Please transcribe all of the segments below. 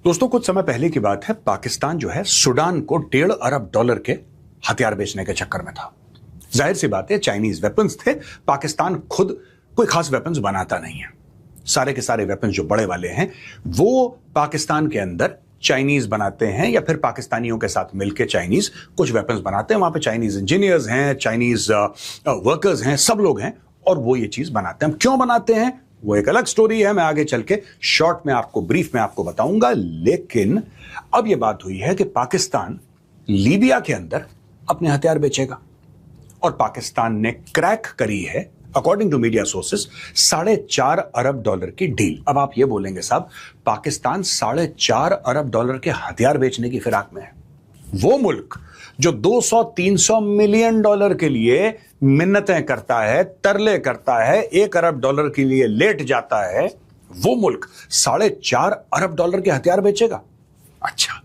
दोस्तों, कुछ समय पहले की बात है, पाकिस्तान जो है सूडान को $1.5 अरब के हथियार बेचने के चक्कर में था। जाहिर सी बात है, चाइनीज वेपन्स थे। पाकिस्तान खुद कोई खास वेपन्स बनाता नहीं है। सारे के सारे वेपन्स जो बड़े वाले हैं वो पाकिस्तान के अंदर चाइनीज बनाते हैं या फिर पाकिस्तानियों के साथ मिलकर चाइनीज कुछ वेपन्स बनाते हैं। वहां पे चाइनीज इंजीनियर्स हैं, चाइनीज वर्कर्स हैं, सब लोग हैं और वो ये चीज बनाते हैं। क्यों बनाते हैं वो एक अलग स्टोरी है, मैं आगे चल के शॉर्ट में आपको, ब्रीफ में आपको बताऊंगा। लेकिन अब यह बात हुई है कि पाकिस्तान लीबिया के अंदर अपने हथियार बेचेगा और पाकिस्तान ने क्रैक करी है, अकॉर्डिंग टू मीडिया सोर्सेस, $4.5 अरब की डील। अब आप ये बोलेंगे साहब, पाकिस्तान $4.5 अरब के हथियार बेचने की फिराक में है। वो मुल्क जो $200-300 मिलियन के लिए मिन्नतें करता है, तरले करता है, $1 अरब के लिए लेट जाता है, वो मुल्क $4.5 अरब के हथियार बेचेगा। अच्छा,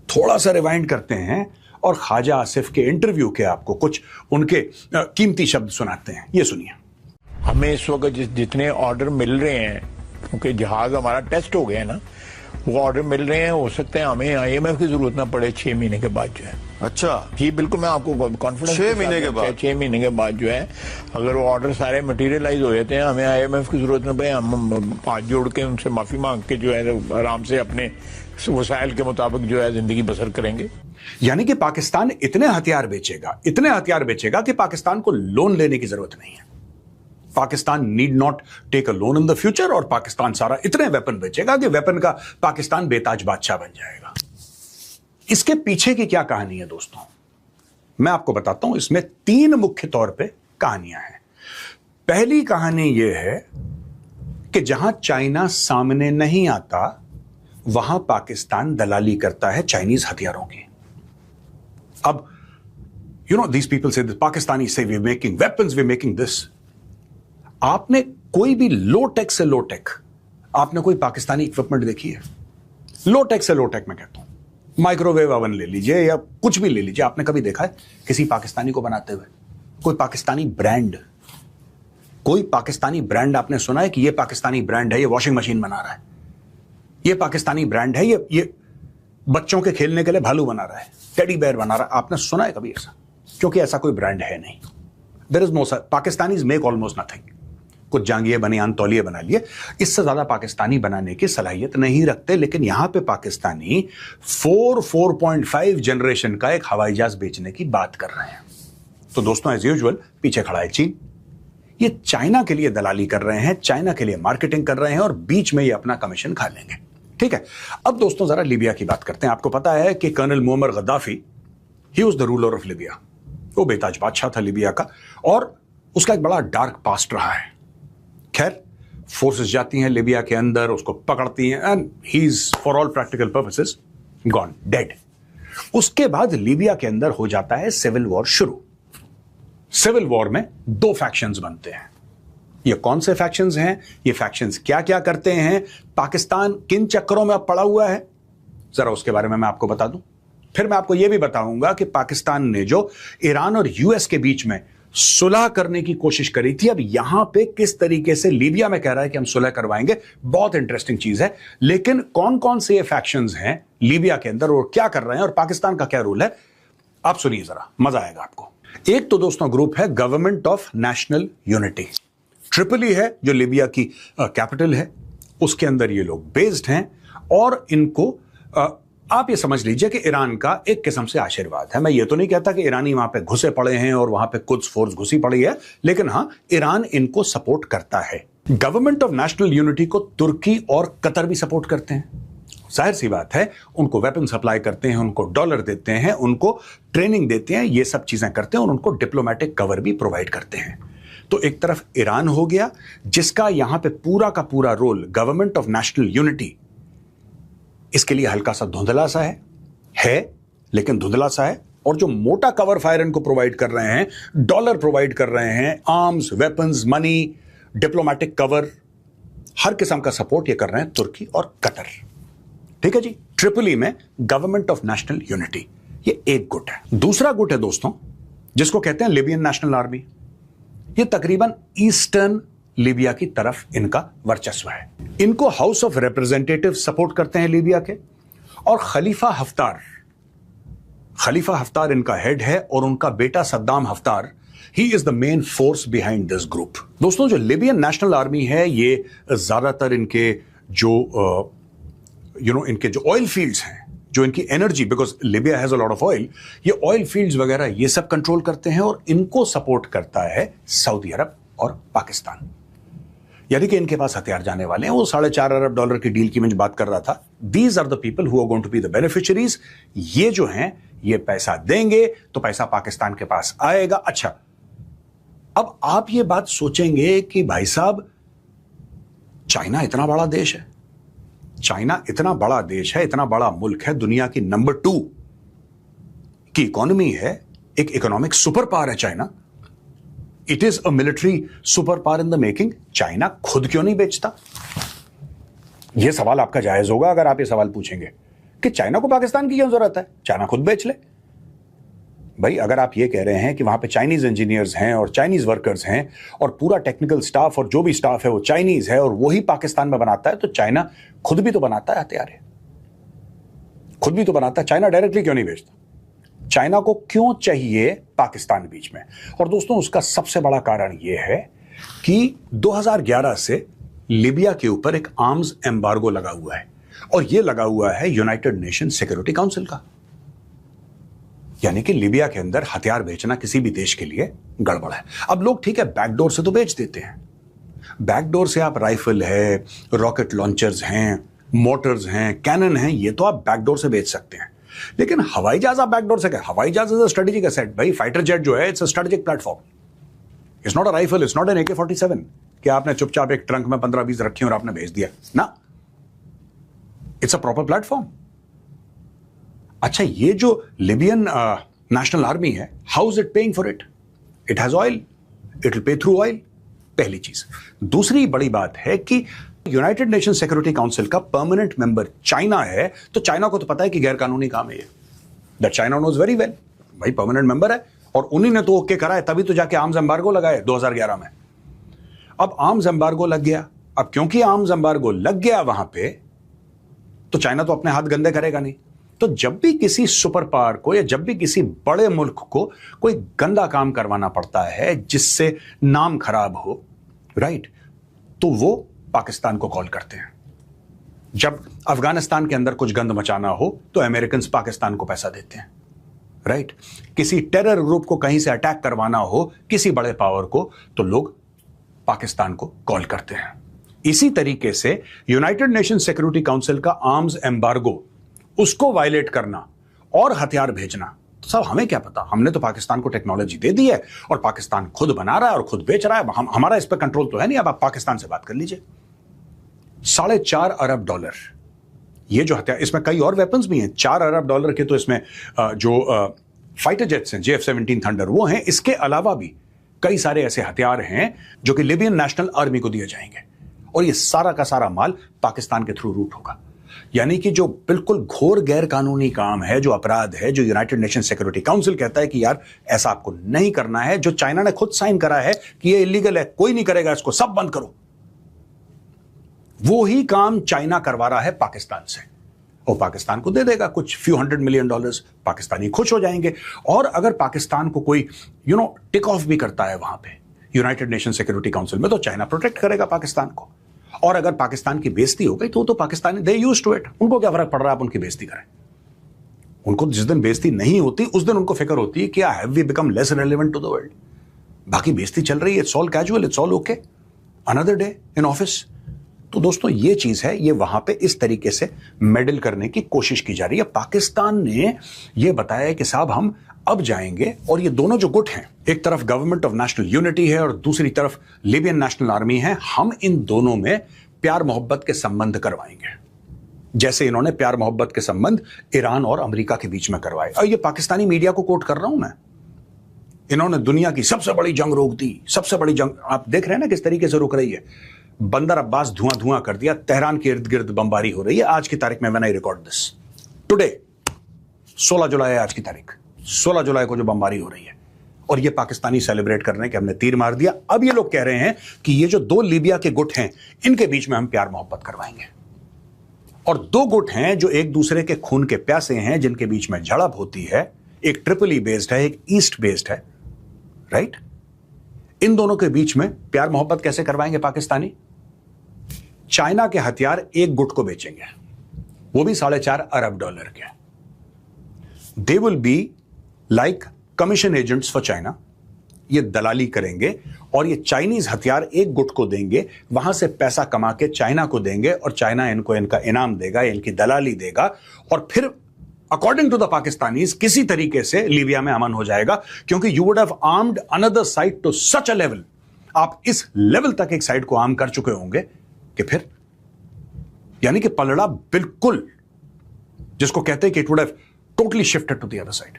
थोड़ा सा रिवाइंड करते हैं और ख्वाजा आसिफ के इंटरव्यू के आपको कुछ उनके कीमती शब्द सुनाते हैं। ये सुनिए। हमें इस वक्त जितने ऑर्डर मिल रहे हैं, क्योंकि जहाज हमारा टेस्ट हो गया है ना, वो ऑर्डर मिल रहे हैं, हो सकता है हमें IMF की जरूरत ना पड़े 6 महीने के बाद जो है। अच्छा जी बिल्कुल, मैं आपको कॉन्फिडेंस 6 महीने के बाद 6 महीने के बाद जो है, अगर वो ऑर्डर सारे मटेरियलाइज हो जाते हैं, हमें IMF की जरूरत ना पड़े। हम हाथ जोड़ के उनसे माफी मांग के जो है आराम से अपने वसाइल के मुताबिक जो है जिंदगी बसर करेंगे। यानी कि पाकिस्तान इतने हथियार बेचेगा कि पाकिस्तान को लोन लेने की जरूरत नहीं है। Pakistan need not take a loan in the future और पाकिस्तान सारा इतने वेपन बेचेगा कि वेपन का पाकिस्तान बेताज बादशाह बन जाएगा। इसके पीछे की क्या कहानी है दोस्तों, मैं आपको बताता हूं। इसमें 3 मुख्य तौर पे कहानियां हैं। पहली कहानी यह है कि जहां चाइना सामने नहीं आता वहां पाकिस्तान दलाली करता है चाइनीज हथियारों की। अब these people say, the Pakistanis say we're making weapons, we're making this. आपने कोई भी लो टेक से लो टेक, आपने कोई पाकिस्तानी इक्विपमेंट देखी है? लो टेक से लो टेक मैं कहता हूं, माइक्रोवेव ओवन ले लीजिए या कुछ भी ले लीजिए, आपने कभी देखा है किसी पाकिस्तानी को बनाते हुए? कोई पाकिस्तानी ब्रांड आपने सुना है कि ये पाकिस्तानी ब्रांड है, ये वॉशिंग मशीन बना रहा है, ये पाकिस्तानी ब्रांड है, ये बच्चों के खेलने के लिए भालू बना रहा है, टेडी बेयर बना रहा है? आपने सुना है कभी ऐसा? क्योंकि ऐसा कोई ब्रांड है नहीं। There is no, Pakistanis make almost nothing. कुछ जांगिए बनियान तौलिए बना लिए, इससे ज्यादा पाकिस्तानी बनाने की सलाहियत नहीं रखते। लेकिन यहां पे पाकिस्तानी 4.5 जनरेशन का एक हवाई जहाज बेचने की बात कर रहे हैं। तो दोस्तों, एज यूजुअल पीछे खड़ा है चीन। ये चाइना के लिए दलाली कर रहे हैं, चाइना के लिए मार्केटिंग कर रहे हैं और बीच में ये अपना कमीशन खा लेंगे। ठीक है, अब दोस्तों जरा लीबिया की बात करते हैं। आपको पता है कि colonel Muammar Gaddafi, he was the ruler of Libya. वो बेताज बादशाह था लीबिया का और उसका एक बड़ा डार्क पास्ट रहा है। खैर, फोर्सेस जाती हैं लीबिया के अंदर, उसको पकड़ती हैं and he is for all practical purposes gone, dead. उसके बाद लीबिया के अंदर हो जाता है सिविल वॉर शुरू। सिविल वॉर में 2 फैक्शंस बनते हैं। ये कौन से फैक्शंस हैं, ये फैक्शंस क्या क्या करते हैं, पाकिस्तान किन चक्करों में अब पड़ा हुआ है, जरा उसके बारे में मैं आपको बता दूं। फिर मैं आपको यह भी बताऊंगा कि पाकिस्तान ने जो ईरान और US के बीच में सुलह करने की कोशिश करी थी, अब यहां पे किस तरीके से लीबिया में कह रहा है कि हम सुलह करवाएंगे। बहुत इंटरेस्टिंग चीज है। लेकिन कौन कौन से ये फैक्शंस हैं लीबिया के अंदर और क्या कर रहे हैं और पाकिस्तान का क्या रोल है, आप सुनिए जरा, मजा आएगा आपको। एक तो दोस्तों ग्रुप है गवर्नमेंट ऑफ नेशनल यूनिटी, ट्रिपली है जो लीबिया की कैपिटल है, उसके अंदर ये लोग बेस्ड हैं और इनको आप ये समझ लीजिए कि ईरान का एक किस्म से आशीर्वाद है। मैं ये तो नहीं कहता कि ईरानी वहां पे घुसे पड़े हैं और वहां पे कुछ फोर्स घुसी पड़ी है, लेकिन हां, ईरान इनको सपोर्ट करता है। गवर्नमेंट ऑफ नेशनल यूनिटी को तुर्की और कतर भी सपोर्ट करते हैं। जाहिर सी बात है, उनको वेपन सप्लाई करते हैं, उनको डॉलर देते हैं, उनको ट्रेनिंग देते हैं, ये सब चीजें करते हैं और उनको डिप्लोमेटिक कवर भी प्रोवाइड करते हैं। तो एक तरफ ईरान हो गया जिसका यहां पे पूरा का पूरा role government of national unity, इसके लिए हल्का सा धुंधला सा है, लेकिन धुंधला सा है। और जो मोटा कवर फायर इनको प्रोवाइड कर रहे हैं, डॉलर प्रोवाइड कर रहे हैं, arms, weapons, money, diplomatic cover, हर किस्म का सपोर्ट ये कर रहे हैं तुर्की और कतर। ठीक है जी, ट्रिपली में गवर्नमेंट ऑफ नेशनल यूनिटी, ये एक गुट है। दूसरा गुट है दोस्तों जिसको कहते हैं लिबियन नेशनल आर्मी। ये तकरीबन ईस्टर्न लीबिया की तरफ इनका वर्चस्व है। इनको हाउस ऑफ रिप्रेजेंटेटिव सपोर्ट करते हैं लीबिया के, और खलीफा हफ्तार इनका हेड है, और उनका बेटा Saddam Haftar, he is the main force behind this group. दोस्तों, जो लिबियन नेशनल आर्मी है, ये ज्यादातर इनके जो इनके जो ऑयल फील्ड्स हैं, जो इनकी energy, because Libya has a lot of oil, ये ऑयल फील्ड्स वगैरह ये सब कंट्रोल करते हैं, और इनको सपोर्ट करता है सऊदी अरब और पाकिस्तान। यानी कि इनके पास हथियार जाने वाले हैं। वो $4.5 अरब की डील की मैं बात कर रहा था। These are the people who are going to be the beneficiaries. ये जो हैं, ये पैसा देंगे तो पैसा पाकिस्तान के पास आएगा। अच्छा, अब आप ये बात सोचेंगे कि भाई साहब, चाइना इतना बड़ा देश है, चाइना इतना बड़ा देश है, इतना बड़ा मुल्क है, दुनिया की नंबर 2 की इकोनॉमी है, एक इकोनॉमिक सुपर पावर है China. It is a military super power in the making. China खुद क्यों नहीं बेचता? यह सवाल आपका जायज होगा अगर आप ये सवाल पूछेंगे कि चाइना को पाकिस्तान की क्यों जरूरत है, चाइना खुद बेच ले। भाई, अगर आप ये कह रहे हैं कि वहां पे चाइनीज इंजीनियर्स हैं और चाइनीज वर्कर्स हैं और पूरा टेक्निकल स्टाफ और जो भी स्टाफ है वो चाइनीज है और वही पाकिस्तान में बनाता है, तो चाइना खुद भी तो बनाता है हथियार, खुद भी तो बनाता है। चाइना डायरेक्टली क्यों नहीं बेचता? चाइना को क्यों चाहिए पाकिस्तान बीच में? और दोस्तों, उसका सबसे बड़ा कारण यह है कि 2011 से लीबिया के ऊपर एक आर्म्स एम्बार्गो लगा हुआ है, और यह लगा हुआ है यूनाइटेड नेशन सिक्योरिटी काउंसिल का। यानी कि लीबिया के अंदर हथियार बेचना किसी भी देश के लिए गड़बड़ है। अब लोग ठीक है, बैकडोर से तो बेच देते हैं, बैकडोर से आप राइफल है, रॉकेट लॉन्चर्स हैं, मोटर्स हैं, कैनन हैं, ये तो आप बैकडोर से बेच सकते हैं। लेकिन हवाई जहाज आप बैकडोर से, हवाई जहाज इज अ स्ट्रेटेजिक एसेट। भाई, फाइटर जेट जो है, it's a strategic platform, it's not a rifle, it's not an AK-47 कि आपने चुपचाप एक ट्रंक में 15-20 रखी और आपने भेज दिया ना। It's a proper platform. अच्छा, ये जो लिबियन नेशनल आर्मी है, how is it paying for it? It has oil, it will pay through oil, पहली चीज। दूसरी बड़ी बात है कि यूनाइटेड नेशन सिक्योरिटी काउंसिल का परमानेंट मेंबर चाइना है, तो चाइना को तो पता है कि गैर कानूनी काम है ये। That China knows very well. भाई, परमानेंट मेंबर है और उन्हीं ने तो ओके करा है, तभी तो जाके आर्म्स एम्बार्गो लगाए 2011 में। अब आर्म्स एम्बार्गो लग गया। अब क्योंकि आर्म्स एम्बार्गो लग गया वहां पे, तो चाइना तो अपने हाथ गंदे करेगा नहीं। तो जब भी किसी सुपर पावर को या जब भी किसी बड़े मुल्क को कोई गंदा काम करवाना पड़ता है जिससे नाम खराब हो, राइट, तो वो पाकिस्तान को कॉल करते हैं। जब अफगानिस्तान के अंदर कुछ गंद मचाना हो तो अमेरिकन पाकिस्तान को पैसा देते हैं, राइट। किसी टेरर ग्रुप को कहीं से अटैक करवाना हो किसी बड़े पावर को, तो लोग पाकिस्तान को कॉल करते हैं। इसी तरीके से यूनाइटेड नेशन सिक्योरिटी काउंसिल का आर्म्स एम्बार्गो, उसको वायलेट करना और हथियार भेजना, तो सब हमें क्या पता? हमने तो पाकिस्तान को टेक्नोलॉजी दे दी है और पाकिस्तान खुद बना रहा है और खुद बेच रहा है। हमारा इस पर कंट्रोल तो है नहीं। अब आप पाकिस्तान से बात कर लीजिए। $4.5 अरब, ये जो हथियार, इसमें कई और वेपन्स भी हैं। $4 अरब के तो इसमें जो फाइटर जेट्स हैं, JF-17 थंडर, वो हैं। इसके अलावा भी कई सारे ऐसे हथियार हैं जो कि लिबियन नेशनल आर्मी को दिए जाएंगे, और ये सारा का सारा माल पाकिस्तान के थ्रू रूट होगा। यानी कि जो बिल्कुल घोर गैर कानूनी काम है, जो अपराध है, जो यूनाइटेड नेशन सिक्योरिटी काउंसिल कहता है कि यार ऐसा आपको नहीं करना है, जो चाइना ने खुद साइन करा है कि ये इलीगल है, कोई नहीं करेगा इसको, सब बंद करो, वो ही काम चाइना करवा रहा है पाकिस्तान से, और पाकिस्तान को दे देगा कुछ few $100 million। पाकिस्तानी खुश हो जाएंगे। और अगर पाकिस्तान को कोई टिक ऑफ भी करता है वहां पे यूनाइटेड नेशन सिक्योरिटी काउंसिल में, तो चाइना प्रोटेक्ट करेगा पाकिस्तान को। और अगर पाकिस्तान की बेइज्जती हो गई तो Pakistani they used to it, उनको क्या फर्क पड़ रहा है आप उनकी बेइज्जती करें। उनको जिस दिन बेइज्जती नहीं होती उस दिन उनको फिक्र होती है कि have we become less relevant to the world. बाकी बेइज्जती चल रही है, it's all casual, it's all okay, another day in office. तो दोस्तों, ये चीज है, ये वहां पे इस तरीके से मेडल करने की कोशिश की जा रही है। पाकिस्तान ने यह बताया कि साहब हम अब जाएंगे, और ये दोनों जो गुट हैं, एक तरफ गवर्नमेंट ऑफ नेशनल यूनिटी है और दूसरी तरफ लिबियन नेशनल आर्मी है, हम इन दोनों में प्यार मोहब्बत के संबंध करवाएंगे, जैसे इन्होंने प्यार मोहब्बत के संबंध ईरान और अमेरिका के बीच में करवाए। और ये पाकिस्तानी मीडिया को कोट कर रहा हूं मैं। इन्होंने दुनिया की सबसे बड़ी जंग रोक दी, सबसे बड़ी जंग आप देख रहे हैं ना किस तरीके से रुक रही है। बंदर अब्बास धुआं धुआं कर दिया, तेहरान के इर्द गिर्द बमबारी हो रही है आज की तारीख में। When I record this today, 16 जुलाई है आज की तारीख, 16 जुलाई को जो बमबारी हो रही है, और ये पाकिस्तानी सेलिब्रेट कर रहे हैं कि हमने तीर मार दिया। अब ये लोग कह रहे हैं कि ये जो दो लीबिया के गुट हैं, इनके बीच में हम प्यार मोहब्बत करवाएंगे। और दो गुट हैं जो एक दूसरे के खून के प्यासे हैं, जिनके बीच में झड़प होती है। एक ट्रिपली बेस्ड है, एक ईस्ट बेस्ड है, राइट? इन दोनों के बीच में प्यार मोहब्बत कैसे करवाएंगे पाकिस्तानी? चाइना के हथियार एक गुट को बेचेंगे, वो भी $4.5 अरब के। They will be like commission agents for China. ये दलाली करेंगे और ये चाइनीज हथियार एक गुट को देंगे, वहां से पैसा कमा के चाइना को देंगे और चाइना इनको इनका इनाम देगा, इनकी दलाली देगा, और फिर अकॉर्डिंग टू द पाकिस्तानीज किसी तरीके से लीबिया में अमन हो जाएगा। क्योंकि you would have armed another side to such a level, आप इस लेवल तक एक साइड को आर्म कर चुके होंगे कि फिर यानी कि पलड़ा बिल्कुल, जिसको कहते हैं कि it would have totally shifted to the other side.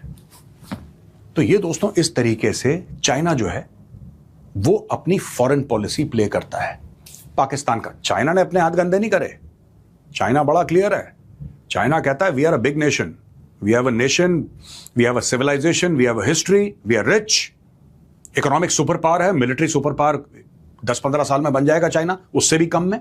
तो ये दोस्तों, इस तरीके से चाइना जो है वो अपनी फॉरेन पॉलिसी प्ले करता है पाकिस्तान का। चाइना ने अपने हाथ गंदे नहीं करे, चाइना बड़ा क्लियर है। चाइना कहता है we are a big nation, we have a nation, we have a civilisation, we have a history, we are rich, economic super power है, मिलिट्री सुपर पावर 10-15 साल में बन जाएगा चाइना, उससे भी कम में।